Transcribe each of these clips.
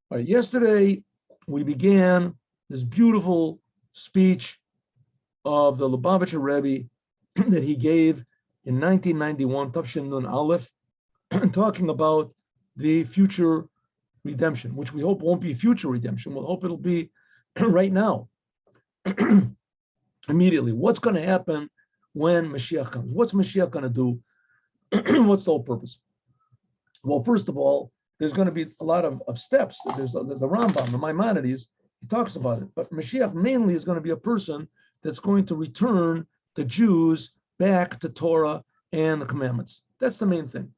All right, yesterday we began this beautiful speech of the Lubavitcher Rebbe that he gave in 1991, Tafshin Nun Aleph, talking about the future redemption, which we hope won't be future redemption. We'll hope it'll be right now, immediately. What's going to happen when Mashiach comes? What's Mashiach going to do? What's the whole purpose? Well, first of all, there's going to be a lot of steps. There's the Rambam, the Maimonides, he talks about it. But Mashiach mainly is going to be a person that's going to return the Jews back to Torah and the commandments. That's the main thing.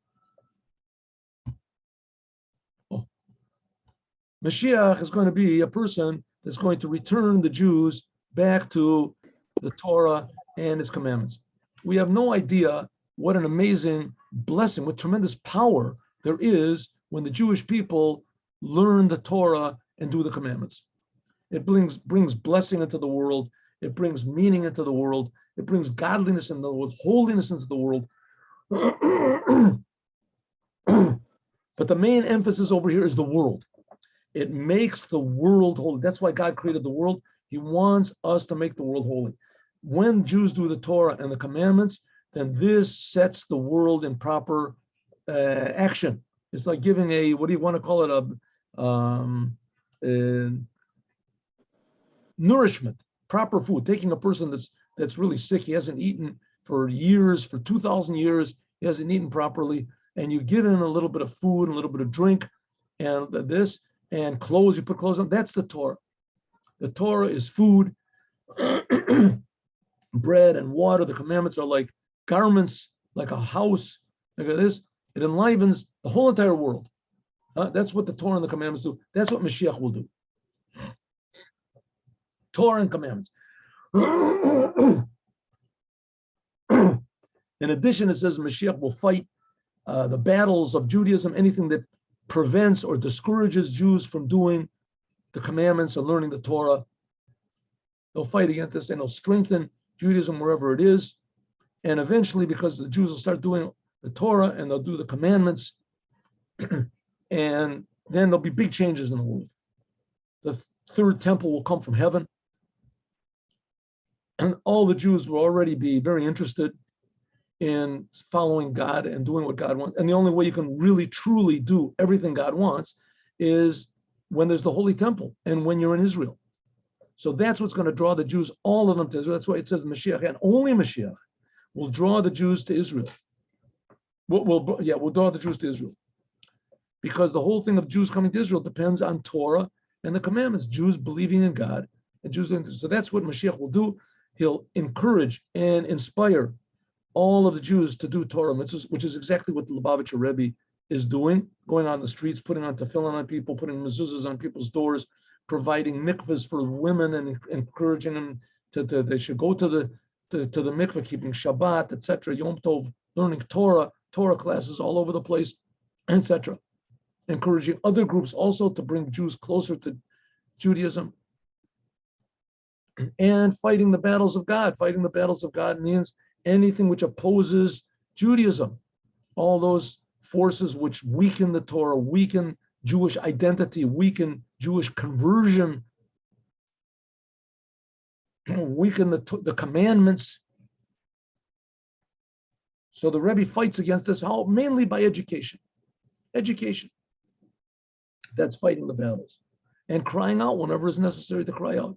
Mashiach is going to be a person that's going to return the Jews back to the Torah and its commandments. We have no idea what an amazing blessing, what tremendous power there is when the Jewish people learn the Torah and do the commandments. It brings blessing into the world. It brings meaning into the world. It brings godliness into the world, holiness into the world. But the main emphasis over here is the world. It makes the world holy. That's why God created the world. He wants us to make the world holy. When Jews do the Torah and the commandments, then this sets the world in proper action. It's like giving a, what do you want to call it, nourishment, proper food. Taking a person that's really sick, he hasn't eaten for years, for 2,000 years, he hasn't eaten properly, and you give him a little bit of food, and a little bit of drink, and this, and clothes, you put clothes on, that's the Torah. The Torah is food, bread and water. The commandments are like garments, like a house, like this. It enlivens the whole entire world. That's what the Torah and the commandments do. That's what Mashiach will do. Torah and commandments. In addition, it says Mashiach will fight the battles of Judaism, anything that prevents or discourages Jews from doing the commandments and learning the Torah. They'll fight against this and they'll strengthen Judaism wherever it is. And eventually, because the Jews will start doing the Torah and they'll do the commandments, and then there'll be big changes in the world. The third temple will come from heaven. And all the Jews will already be very interested in following God and doing what God wants. And the only way you can really, truly do everything God wants is when there's the Holy Temple and when you're in Israel. So that's what's going to draw the Jews, all of them to Israel. That's why it says Mashiach, and only Mashiach will draw the Jews to Israel. We'll draw the Jews to Israel. Because the whole thing of Jews coming to Israel depends on Torah and the commandments, Jews believing in God. And Jews, so that's what Mashiach will do. He'll encourage and inspire all of the Jews to do Torah mitzvahs, which is exactly what the Lubavitcher Rebbe is doing, going on the streets, putting on tefillin on people, putting mezuzahs on people's doors, providing mikvahs for women and encouraging them to they should go to the mikvah, keeping Shabbat, etc., Yom Tov, learning Torah classes all over the place, etc. Encouraging other groups also to bring Jews closer to Judaism. And fighting the battles of God. Fighting the battles of God means anything which opposes Judaism. All those forces which weaken the Torah, weaken Jewish identity, weaken Jewish conversion, weaken the commandments. So the Rebbe fights against this, how? Mainly by education. Education. That's fighting the battles. And crying out whenever it's necessary to cry out.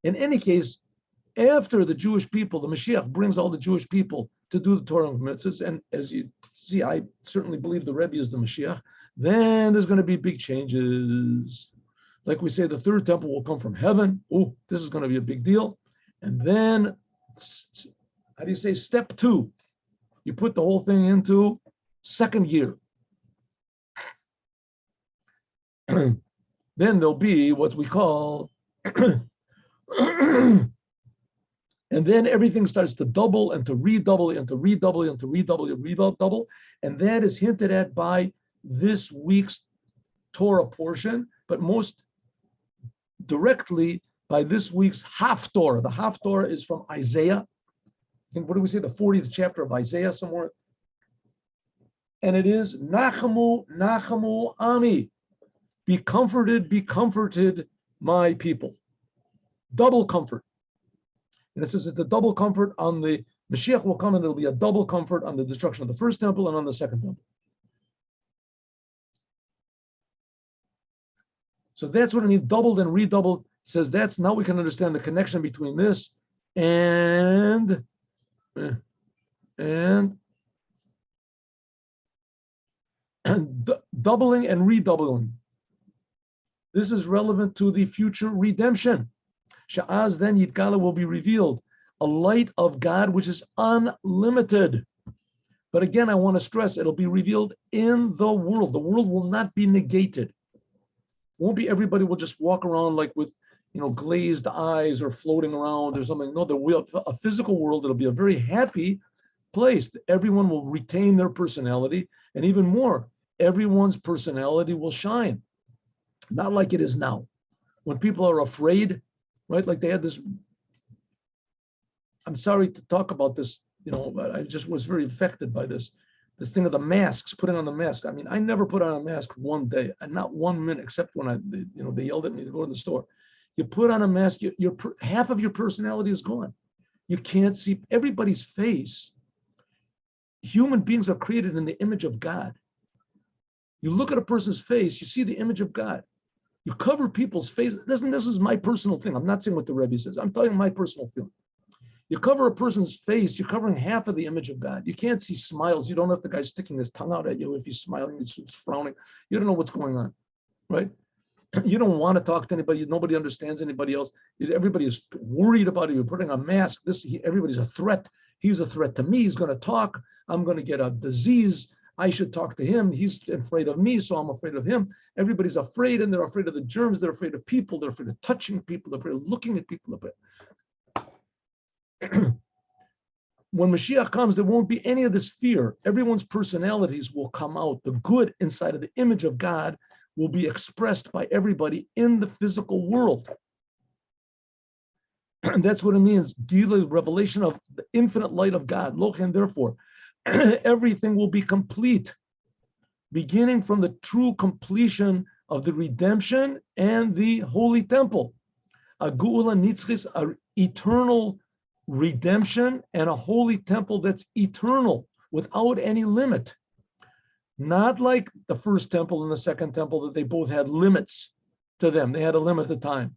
In any case, after the Jewish people, the Mashiach brings all the Jewish people to do the Torah and mitzvahs, and as you see, I certainly believe the Rebbe is the Mashiach, then there's going to be big changes. Like we say, the third temple will come from heaven. Oh, this is going to be a big deal. And then, how do you say, step 2? You put the whole thing into second gear. Then there'll be what we call and then everything starts to double and to redouble and to redouble and to redouble and redouble. And that is hinted at by this week's Torah portion, but most directly by this week's Haftorah. The Haftorah is from Isaiah. I think, what do we say? The 40th chapter of Isaiah somewhere. And it is Nachamu, Nachamu Ami. be comforted, my people. Double comfort. And it says it's a double comfort on the Moshiach will come, and it'll be a double comfort on the destruction of the first temple and on the second temple. So that's what it means, doubled and redoubled. It says that's now we can understand the connection between this and doubling and redoubling. This is relevant to the future redemption. Sha'az, then Yitgala will be revealed, a light of God which is unlimited. But again, I want to stress, it'll be revealed in the world. The world will not be negated. Won't be everybody will just walk around like with, glazed eyes or floating around or something. No, there will a physical world. It'll be a very happy place. Everyone will retain their personality, and even more, everyone's personality will shine. Not like it is now, when people are afraid, right? Like they had this. I'm sorry to talk about this, but I just was very affected by this thing of the masks, putting on the mask. I mean, I never put on a mask one day, and not 1 minute, except when they yelled at me to go to the store. You put on a mask, half of your personality is gone. You can't see everybody's face. Human beings are created in the image of God. You look at a person's face, you see the image of God. You cover people's faces. This is my personal thing. I'm not saying what the Rebbe says. I'm telling you my personal feeling. You cover a person's face, you're covering half of the image of God. You can't see smiles. You don't know if the guy's sticking his tongue out at you, if he's smiling, he's frowning. You don't know what's going on, right? You don't want to talk to anybody. Nobody understands anybody else. Everybody is worried about you. You're putting a mask. Everybody's a threat. He's a threat to me. He's going to talk. I'm going to get a disease. I should talk to him. He's afraid of me, so I'm afraid of him. Everybody's afraid, and they're afraid of the germs. They're afraid of people. They're afraid of touching people. They're afraid of looking at people. When Mashiach comes, there won't be any of this fear. Everyone's personalities will come out. The good inside of the image of God will be expressed by everybody in the physical world. And that's what it means, the revelation of the infinite light of God. Lochen, therefore, everything will be complete, beginning from the true completion of the redemption and the holy temple. A geula nitzchis, an eternal redemption, and a holy temple that's eternal, without any limit. Not like the first temple and the second temple, that they both had limits to them. They had a limit of time.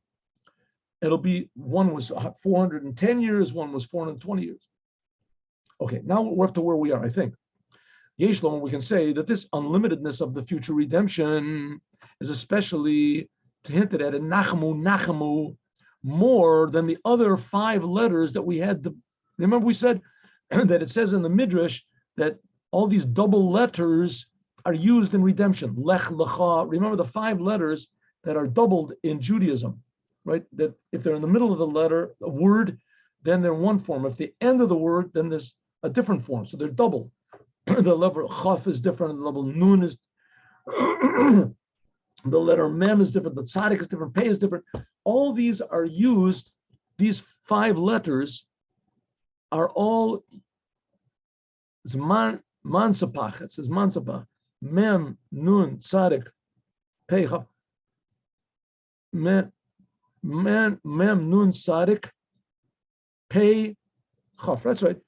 It'll be, one was 410 years, one was 420 years. Okay, now we're up to where we are, I think. Yeshlom, we can say that this unlimitedness of the future redemption is especially hinted at in Nachamu, more than the other 5 letters that we had. Remember we said that it says in the Midrash that all these double letters are used in redemption. Lech, Lecha. Remember the 5 letters that are doubled in Judaism, right? That if they're in the middle of the letter, a word, then they're in one form. If the end of the word, then there's a different form. So they're double. The letter Chaf is different. The letter Nun is the letter Mem is different. The Tzadik is different. Pei is different. All these are used. These 5 letters are all. It's Mansapach. It says Mansapach. Mem, Nun, Tzadik, Pei, Chaf. Mem, Nun, Tzadik, Pei, Chaf. That's right.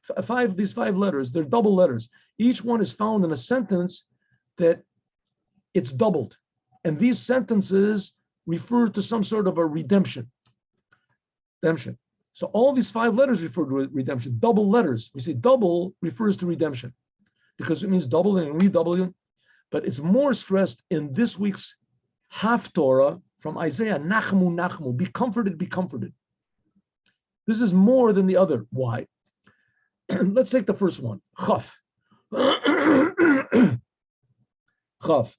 These 5 letters, they're double letters. Each one is found in a sentence that it's doubled. And these sentences refer to some sort of a redemption. So all these 5 letters refer to redemption. Double letters. We say double refers to redemption because it means doubling and redoubling. But it's more stressed in this week's Haftorah from Isaiah, Nachmu, Nachmu. Be comforted, be comforted. This is more than the other. Why? Let's take the first one. Chaf. Chaf.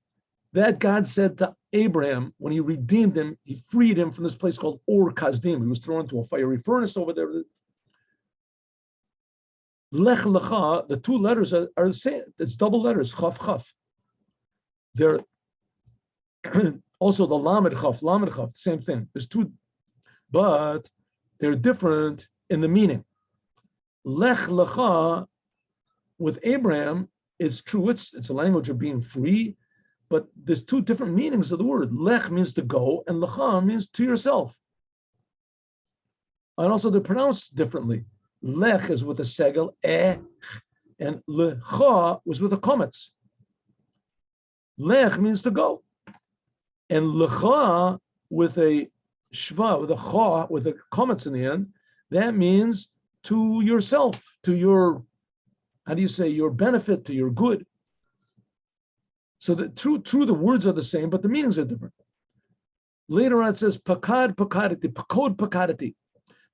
That God said to Abraham when he redeemed him, he freed him from this place called Ur Kasdim. He was thrown into a fiery furnace over there. Lech Lecha, the 2 letters are the same. It's double letters, Chaf, Chaf. They're also the Lamed Chaf, same thing. There's 2, but they're different in the meaning. Lech Lecha with Abraham is true. It's a language of being free, but there's two different meanings of the word. Lech means to go, and lecha means to yourself. And also they're pronounced differently. Lech is with a segel, and lecha was with a kometz. Lech means to go, and lecha with a shva, with a cha, with a kometz in the end, that means to yourself, to your, how do you say, your benefit, to your good. So the true the words are the same, but the meanings are different. Later on it says pakad pakadati, pakod pakadati.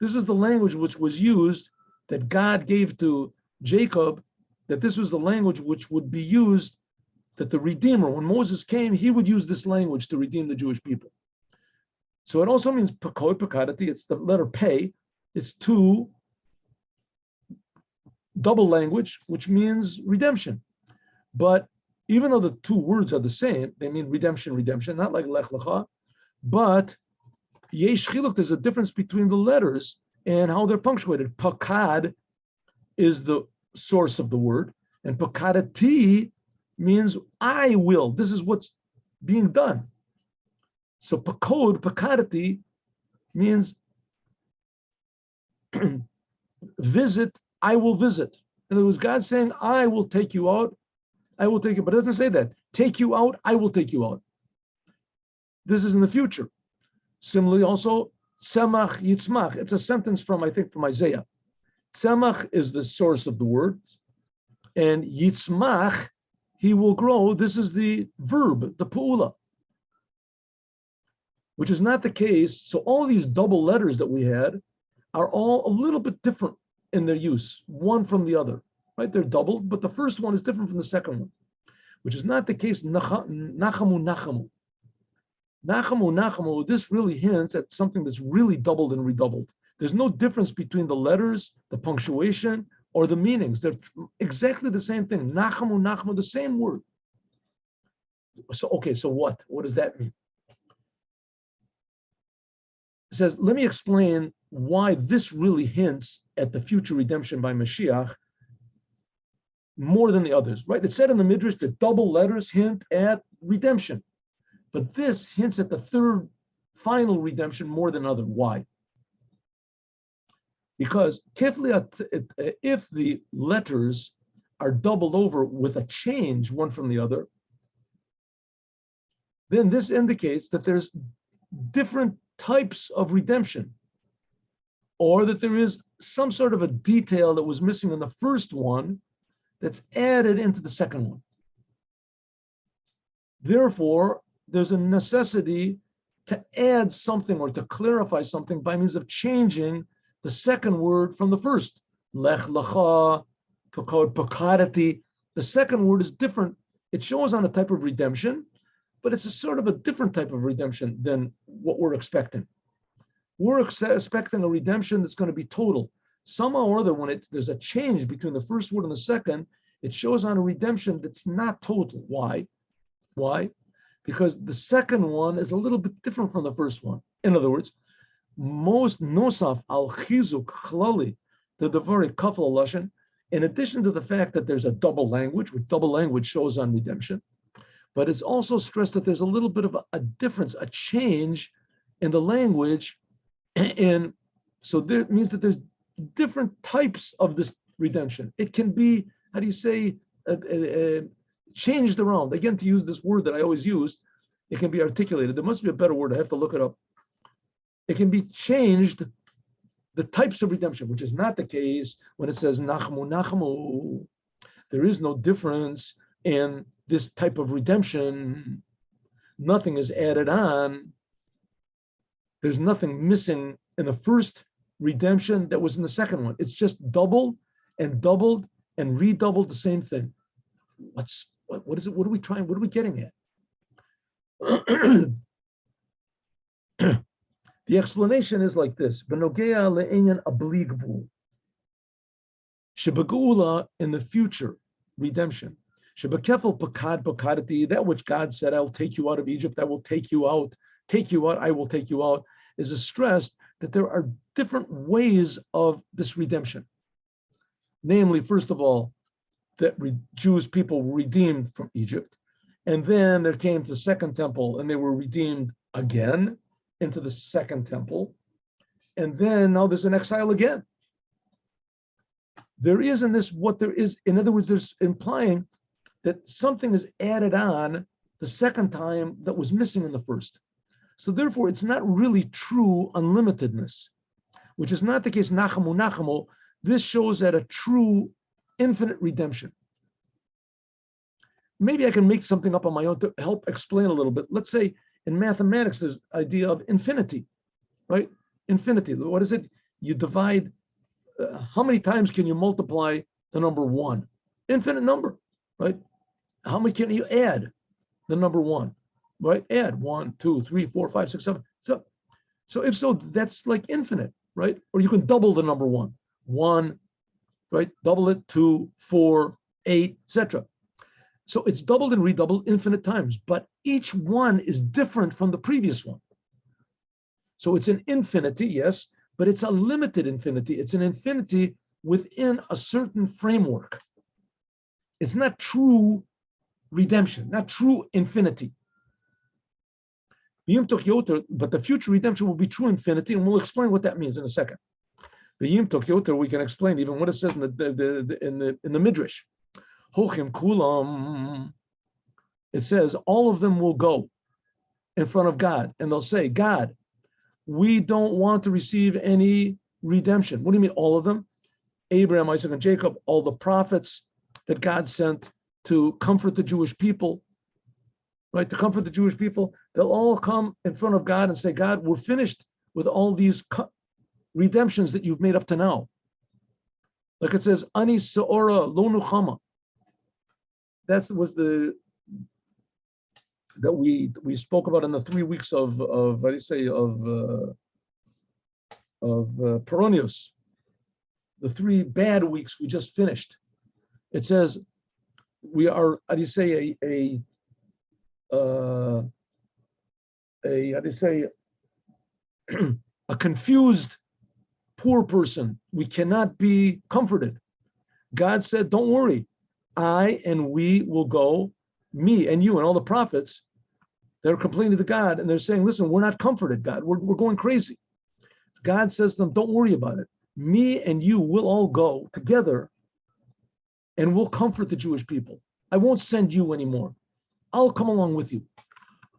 This is the language which was used, that God gave to Jacob, that this was the language which would be used, that the Redeemer, when Moses came, he would use this language to redeem the Jewish people. So it also means pakod pakadati, it's the letter pei, it's two, double language, which means redemption. But even though the two words are the same, they mean redemption, redemption, not like lech lecha, but yesh chiluk, there's a difference between the letters and how they're punctuated. Pakad is the source of the word, and pakadati means I will. This is what's being done. So pakod, pakadati means visit, I will visit. In other words, God saying, I will take you out, I will take you, but it doesn't say that. Take you out, I will take you out. This is in the future. Similarly, also, Tzemach Yitzmach. It's a sentence from, I think, from Isaiah. Tzemach is the source of the word, and Yitzmach, he will grow. This is the verb, the pu'ula, which is not the case. So all these double letters that we had are all a little bit different in their use, one from the other, right? They're doubled, but the first one is different from the second one, which is not the case. Nachamu, nachamu. Nachamu, nachamu, this really hints at something that's really doubled and redoubled. There's no difference between the letters, the punctuation, or the meanings. They're exactly the same thing. Nachamu, nachamu, the same word. So, okay, so what? What does that mean? It says, let me explain why this really hints at the future redemption by Moshiach more than the others, right? It said in the Midrash that double letters hint at redemption. But this hints at the third final redemption more than other. Why? Because if the letters are doubled over with a change one from the other, then this indicates that there's different types of redemption, or that there is some sort of a detail that was missing in the first one that's added into the second one. Therefore, there's a necessity to add something or to clarify something by means of changing the second word from the first. Lech lecha, pakod pakadati. The second word is different. It shows on a type of redemption, but it's a sort of a different type of redemption than what we're expecting. We're expecting a redemption that's going to be total. Somehow or other, when there's a change between the first word and the second, it shows on a redemption that's not total. Why? Why? Because the second one is a little bit different from the first one. In other words, most nosaf al chizuk chlali, the Dvar kafel lashon, in addition to the fact that there's a double language, which double language shows on redemption, but it's also stressed that there's a little bit of a difference, a change in the language, and so that means that there's different types of this redemption. It can be, how do you say, changed around. Again, to use this word that I always use, it can be articulated. There must be a better word. I have to look it up. It can be changed, the types of redemption, which is not the case when it says nachmu, nachmu. There is no difference in this type of redemption. Nothing is added on. There's nothing missing in the first redemption that was in the second one. It's just doubled and redoubled the same thing. What is it? What are we trying? What are we getting at? The explanation is like this: Benogea le'enyan abligvu. Shebagula, in the future redemption. Shebakefel pakad pakadati, that which God said, "I will take you out of Egypt. I will take you out. Take you out. I will take you out." Is a stress that there are different ways of this redemption. Namely, first of all, that Jewish people were redeemed from Egypt, And then there came the second temple, and they were redeemed again into the second temple. And then now there's an exile again. There is in this what there is. In other words, there's implying that something is added on the second time that was missing in the first. So therefore, it's not really true unlimitedness, which is not the case. Nachamu, nachamu. This shows that a true infinite redemption. Maybe I can make something up on my own to help explain a little bit. Let's say in mathematics, there's the idea of infinity, right? Infinity. What is it? You divide, how many times can you multiply the number 1? Infinite number, right? How many can you add the number 1, right? Add 1, 2, 3, 4, 5, 6, 7. So if so, that's like infinite, right? Or you can double the number 1. 1, right? Double it, 2, 4, 8, etc. So it's doubled and redoubled infinite times, but each one is different from the previous one. So it's an infinity, yes, but it's a limited infinity. It's an infinity within a certain framework. It's not true redemption, not true infinity. But the future redemption will be true infinity, and we'll explain what that means in a second. We can explain even what it says in the Midrash. Hochim kulam. It says all of them will go in front of God, and they'll say, God, we don't want to receive any redemption. What do you mean, all of them? Abraham, Isaac, and Jacob, all the prophets that God sent to comfort the Jewish people, right? To comfort the Jewish people, they'll all come in front of God and say, God, we're finished with all these redemptions that you've made up to now. Like it says, Ani Seora Lo Nuchama. That was that we spoke about in the 3 weeks of Peronius, the 3 bad weeks we just finished. It says we are, a confused poor person. We cannot be comforted. God said, don't worry. I and we will go, me and you and all the prophets, they're complaining to God and they're saying, listen, we're not comforted, God. We're going crazy. God says to them, don't worry about it. Me and you will all go together and we'll comfort the Jewish people. I won't send you anymore. I'll come along with you.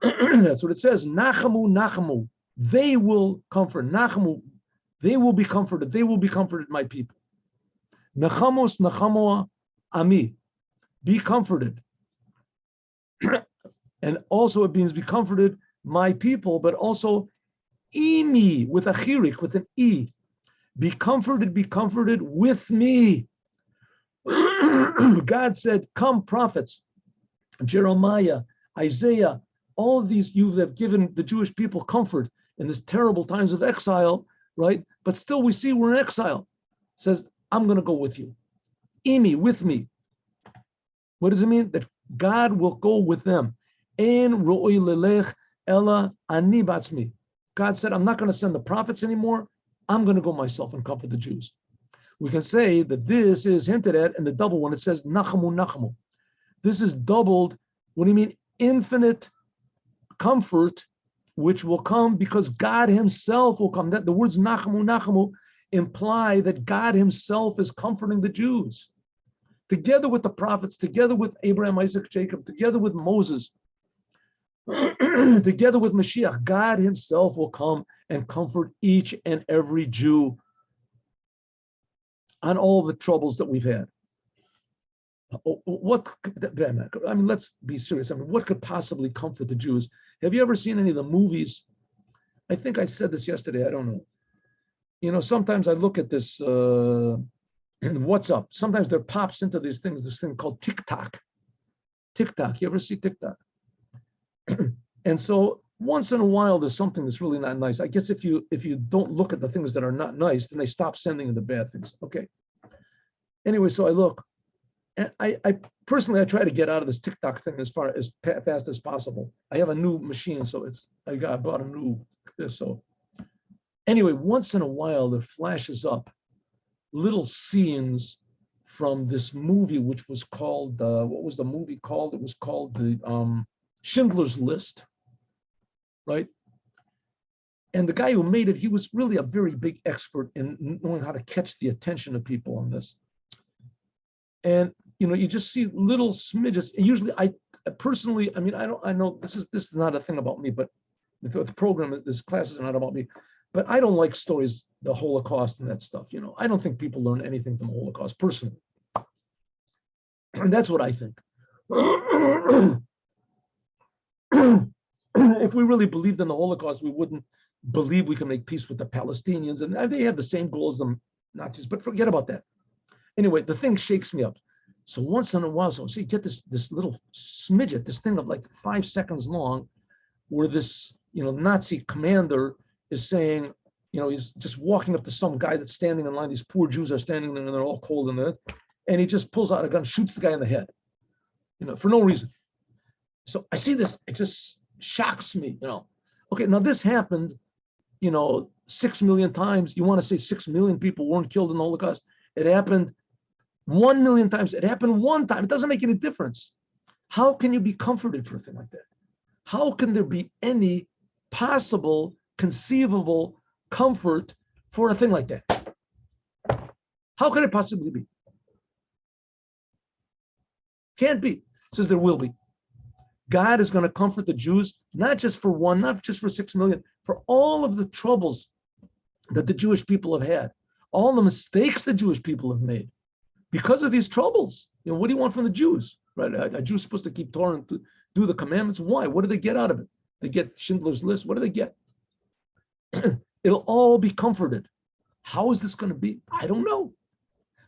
That's what it says. Nachamu, nachamu. They will comfort. Nachamu. They will be comforted. They will be comforted, my people. Nachamos, nachamoa, ami. Be comforted. And also it means be comforted, my people, but also imi, with a chirik, with an e. Be comforted with me. God said, come prophets, Jeremiah, Isaiah, all of these, you have given the Jewish people comfort in this terrible times of exile, right? But still we see we're in exile. It says, I'm going to go with you. Imi, with me. What does it mean? That God will go with them. En ro'oi lelech ela ani batzmi. God said, I'm not going to send the prophets anymore. I'm going to go myself and comfort the Jews. We can say that this is hinted at in the double one. It says, nachamu, nachamu. This is doubled. What do you mean? Infinite comfort, which will come because God himself will come. That the words nachamu, nachamu imply that God himself is comforting the Jews. Together with the prophets, together with Abraham, Isaac, Jacob, together with Moses, together with Moshiach, God himself will come and comfort each and every Jew on all the troubles that we've had. Let's be serious. What could possibly comfort the Jews? Have you ever seen any of the movies? I think I said this yesterday. I don't know. Sometimes I look at this, what's up? Sometimes there pops into these things, this thing called TikTok. TikTok. You ever see TikTok? And so once in a while, there's something that's really not nice. I guess if you don't look at the things that are not nice, then they stop sending you the bad things. Okay. Anyway, so I look. And I personally, I try to get out of this TikTok thing as fast as possible. I have a new machine, so I bought a new this. So anyway, once in a while, there flashes up little scenes from this movie, which was called, what was the movie called? It was called the Schindler's List, right? And the guy who made it, he was really a very big expert in knowing how to catch the attention of people on this. And you just see little smidges. Usually, I personally, I mean, I know this is not a thing about me, but the program, this class is not about me. But I don't like stories, the Holocaust and that stuff. I don't think people learn anything from the Holocaust personally, and that's what I think. If we really believed in the Holocaust, we wouldn't believe we can make peace with the Palestinians, and they have the same goal as the Nazis. But forget about that. Anyway, the thing shakes me up. So once in a while, so you get this little smidget, this thing of like 5 seconds long, where this Nazi commander is saying, he's just walking up to some guy that's standing in line. These poor Jews are standing there and they're all cold in there, and he just pulls out a gun, shoots the guy in the head, for no reason. So I see this, it just shocks me, Okay, now this happened, 6 million times. You want to say 6 million people weren't killed in the Holocaust? It happened 1 million times. It happened one time. It doesn't make any difference. How can you be comforted for a thing like that? How can there be any possible, conceivable comfort for a thing like that? How can it possibly be? Can't be. It says there will be. God is going to comfort the Jews, not just for one, not just for 6 million, for all of the troubles that the Jewish people have had, all the mistakes the Jewish people have made because of these troubles. What do you want from the Jews? Right? A Jew's supposed to keep Torah and to do the commandments. Why? What do they get out of it? They get Schindler's List. What do they get? It'll all be comforted. How is this going to be? I don't know.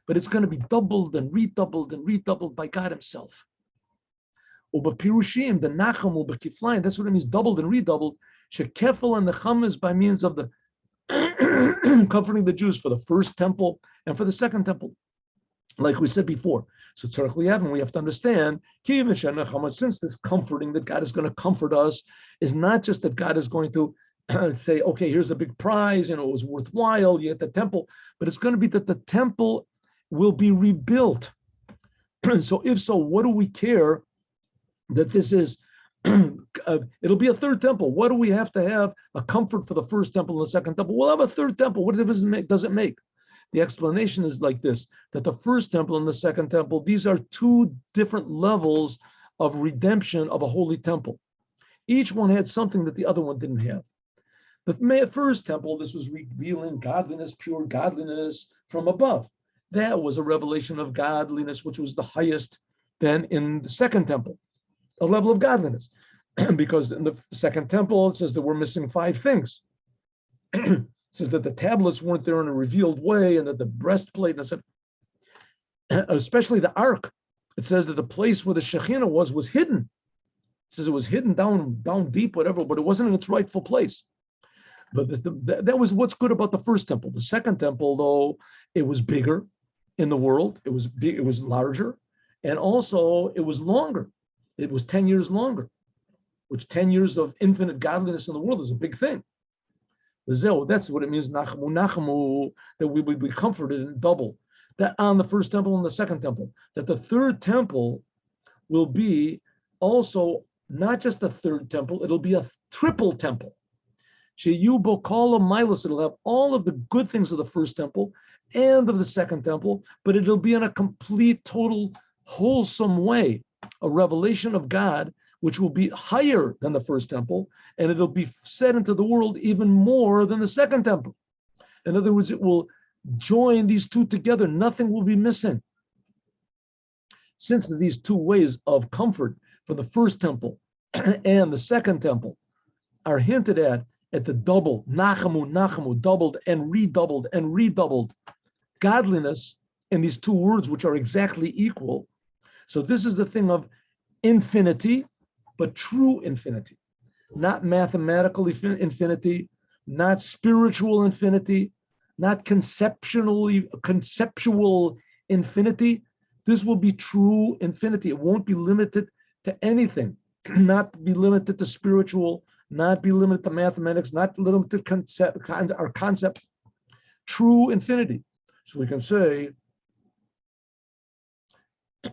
But it's going to be doubled and redoubled by God himself. Ubapirushim, the nacham ubakiflaim, that's what it means, doubled and redoubled. Shekefel and necham is by means of the comforting the Jews for the first temple and for the second temple, like we said before. So tzarich liyavin, we have to understand, since this comforting that God is going to comfort us is not just that God is going to say, okay, here's a big prize, it was worthwhile, you get the temple, but it's going to be that the temple will be rebuilt. So if so, what do we care that this is, it'll be a third temple. What do we have to have a comfort for the first temple and the second temple? We'll have a third temple. What difference does it make? The explanation is like this, that the first temple and the second temple, these are two different levels of redemption of a holy temple. Each one had something that the other one didn't have. The first temple, this was revealing godliness, pure godliness from above. That was a revelation of godliness, which was the highest then in the second temple, a level of godliness. Because in the second temple, it says that we're missing 5 things. It says that the tablets weren't there in a revealed way, and that the breastplate, and said, especially the ark, it says that the place where the Shekhinah was hidden. It says it was hidden down deep, whatever, but it wasn't in its rightful place. But that was what's good about the first temple. The second temple, though, it was bigger in the world. It was big, it was larger, and also it was longer. It was 10 years longer, which 10 years of infinite godliness in the world is a big thing. That's what it means, nachamu, that we would be comforted and double. That on the first temple and the second temple, that the third temple will be also not just a third temple, it'll be a triple temple. It'll have all of the good things of the first temple and of the second temple, but it'll be in a complete, total, wholesome way, a revelation of God, which will be higher than the first temple, and it'll be set into the world even more than the second temple. In other words, it will join these two together. Nothing will be missing. Since these two ways of comfort for the first temple and the second temple are hinted at the double, nachamu, doubled and redoubled godliness in these two words, which are exactly equal. So this is the thing of infinity, but true infinity, not mathematical infinity, not spiritual infinity, not conceptual infinity. This will be true infinity. It won't be limited to anything, not be limited to spiritual, not be limited to mathematics, not limited to concept, true infinity. So we can say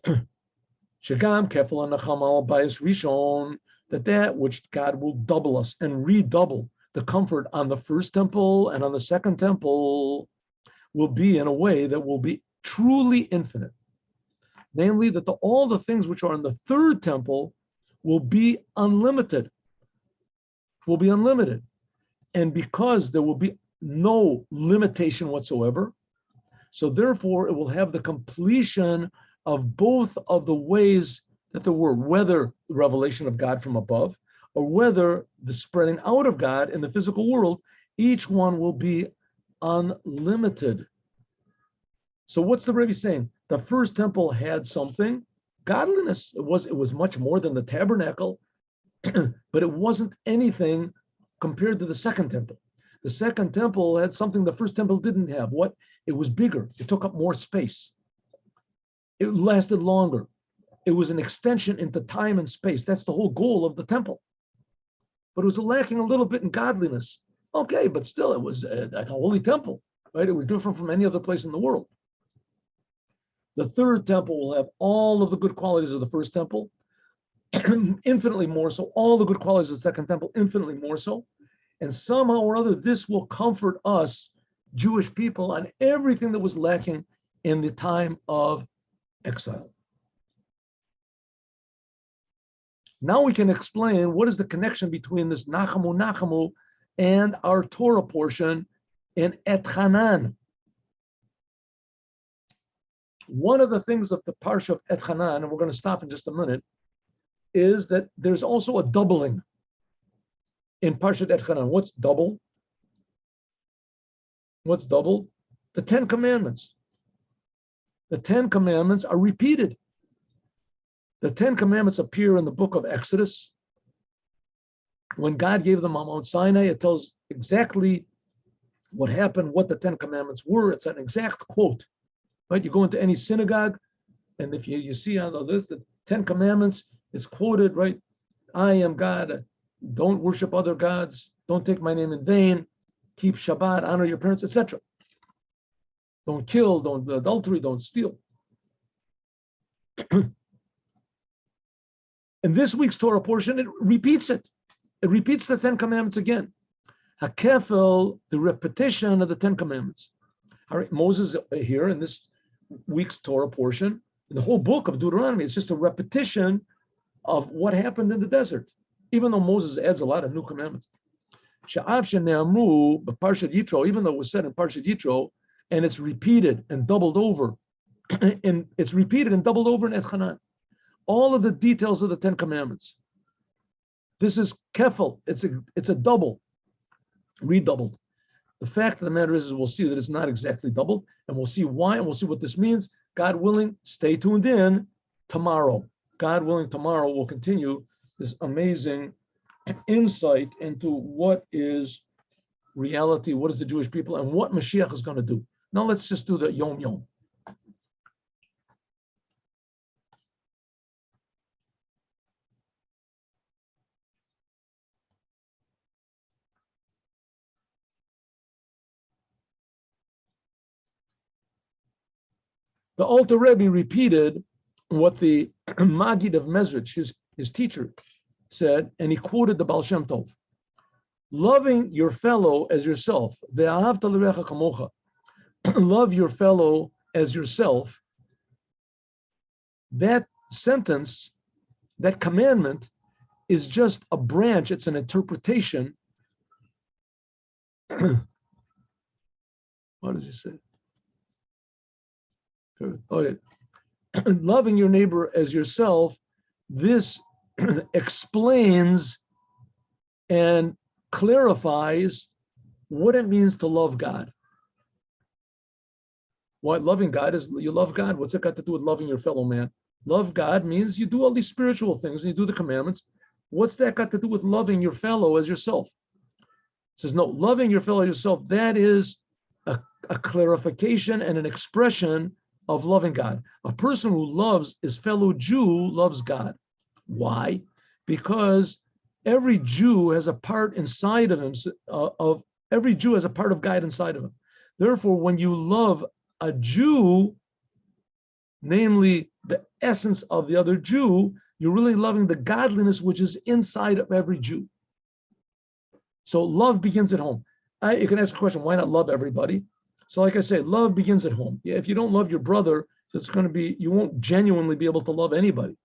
Shagam kefel anachama al bayis rishon, that which God will double us and redouble the comfort on the first temple and on the second temple will be in a way that will be truly infinite. Namely, that all the things which are in the third temple will be unlimited. And because there will be no limitation whatsoever, so therefore it will have the completion of both of the ways that there were, whether the revelation of God from above or whether the spreading out of God in the physical world, each one will be unlimited. So what's the Rebbe saying? The first temple had something, godliness. It was much more than the tabernacle, but it wasn't anything compared to the second temple. The second temple had something the first temple didn't have. What? It was bigger. It took up more space. It lasted longer. It was an extension into time and space. That's the whole goal of the temple. But it was lacking a little bit in godliness. Okay, but still it was a holy temple, right? It was different from any other place in the world. The third temple will have all of the good qualities of the first temple, infinitely more so. All the good qualities of the second temple, infinitely more so. And somehow or other, this will comfort us, Jewish people, on everything that was lacking in the time of exile. Now we can explain what is the connection between this Nachamu and our Torah portion in Et Hanan. One of the things of the Parsha of Et Hanan, and we're going to stop in just a minute, is that there's also a doubling in Parshat Et Hanan. What's double? What's double? The 10 Commandments. The 10 Commandments are repeated. The 10 Commandments appear in the book of Exodus. When God gave them on Mount Sinai, it tells exactly what happened, what the 10 Commandments were. It's an exact quote, right? You go into any synagogue, and if you see on the list, the 10 Commandments is quoted, right? I am God. Don't worship other gods. Don't take my name in vain. Keep Shabbat. Honor your parents, etc. Don't kill. Don't do adultery. Don't steal. In this week's Torah portion, it repeats it. It repeats the 10 Commandments again. Hakefel, the repetition of the 10 Commandments. All right, Moses here in this week's Torah portion, in the whole book of Deuteronomy, it's just a repetition of what happened in the desert, even though Moses adds a lot of new commandments. Sha'av she'ne'amru b'Parshat Yitro, even though it was said in Parshat Yitro, and it's repeated and doubled over, and it's repeated and doubled over in Et Hanan. All of the details of the 10 Commandments. This is kefel. It's a double, redoubled. The fact of the matter is we'll see that it's not exactly doubled, and we'll see why, and we'll see what this means. God willing, stay tuned in tomorrow. God willing, tomorrow we'll continue this amazing insight into what is reality, what is the Jewish people, and what Moshiach is going to do. Now let's just do the Yom Yom. The Alter Rebbe repeated what the Magid of Mezrich, his teacher, said, and he quoted the Baal Shem Tov. Loving your fellow as yourself, ve'ahavta l'recha kamocha, love your fellow as yourself, that sentence, that commandment, is just a branch, it's an interpretation. What does he say? Okay. Loving your neighbor as yourself, this explains and clarifies what it means to love God. What loving God is, you love God. What's it got to do with loving your fellow man? Love God means you do all these spiritual things and you do the commandments. What's that got to do with loving your fellow as yourself? It says, no, loving your fellow as yourself, that is a clarification and an expression of loving God. A person who loves his fellow Jew loves God. Why? Because every Jew has a part inside of him, every Jew has a part of God inside of him. Therefore, when you love a Jew, namely the essence of the other Jew, you're really loving the godliness which is inside of every Jew. So love begins at home. You can ask a question, why not love everybody? So like I say, love begins at home. Yeah, if you don't love your brother, it's going to be, you won't genuinely be able to love anybody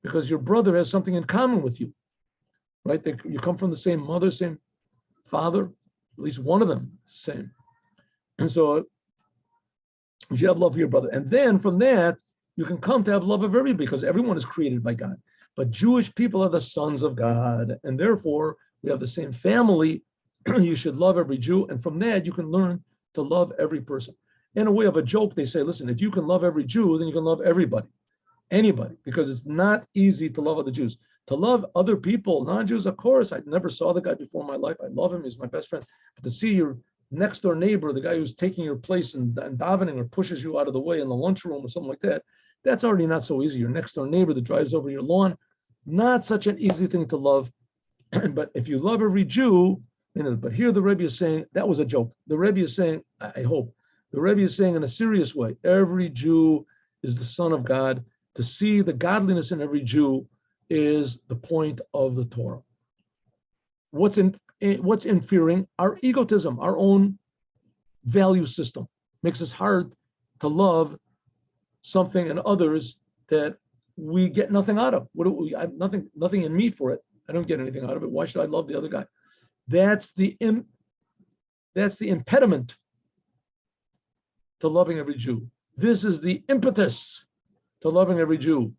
because your brother has something in common with you, right? You come from the same mother, same father, at least one of them, same. And so you have love for your brother. And then from that, you can come to have love of everybody because everyone is created by God. But Jewish people are the sons of God. And therefore, we have the same family. You should love every Jew. And from that, you can learn to love every person. In a way of a joke, they say, listen, if you can love every Jew, then you can love everybody, anybody, because it's not easy to love other Jews. To love other people, non-Jews, of course, I never saw the guy before in my life. I love him. He's my best friend. But to see your next door neighbor, the guy who's taking your place and davening or pushes you out of the way in the lunchroom or something like that, that's already not so easy. Your next door neighbor that drives over your lawn, not such an easy thing to love. But if you love every Jew, but here the Rebbe is saying, that was a joke. The Rebbe is saying, I hope, the Rebbe is saying in a serious way, every Jew is the son of God. To see the godliness in every Jew is the point of the Torah. What's interfering? Our egotism, our own value system makes us hard to love something in others that we get nothing out of. I have nothing in me for it. I don't get anything out of it. Why should I love the other guy? That's the impediment to loving every Jew. This is the impetus to loving every Jew.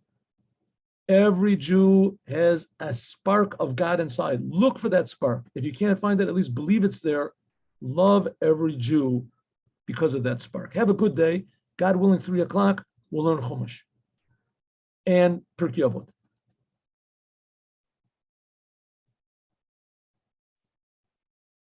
Every Jew has a spark of God inside. Look for that spark. If you can't find it, at least believe it's there. Love every Jew because of that spark. Have a good day. God willing, 3:00, we'll learn Chumash and Pirkei Avot.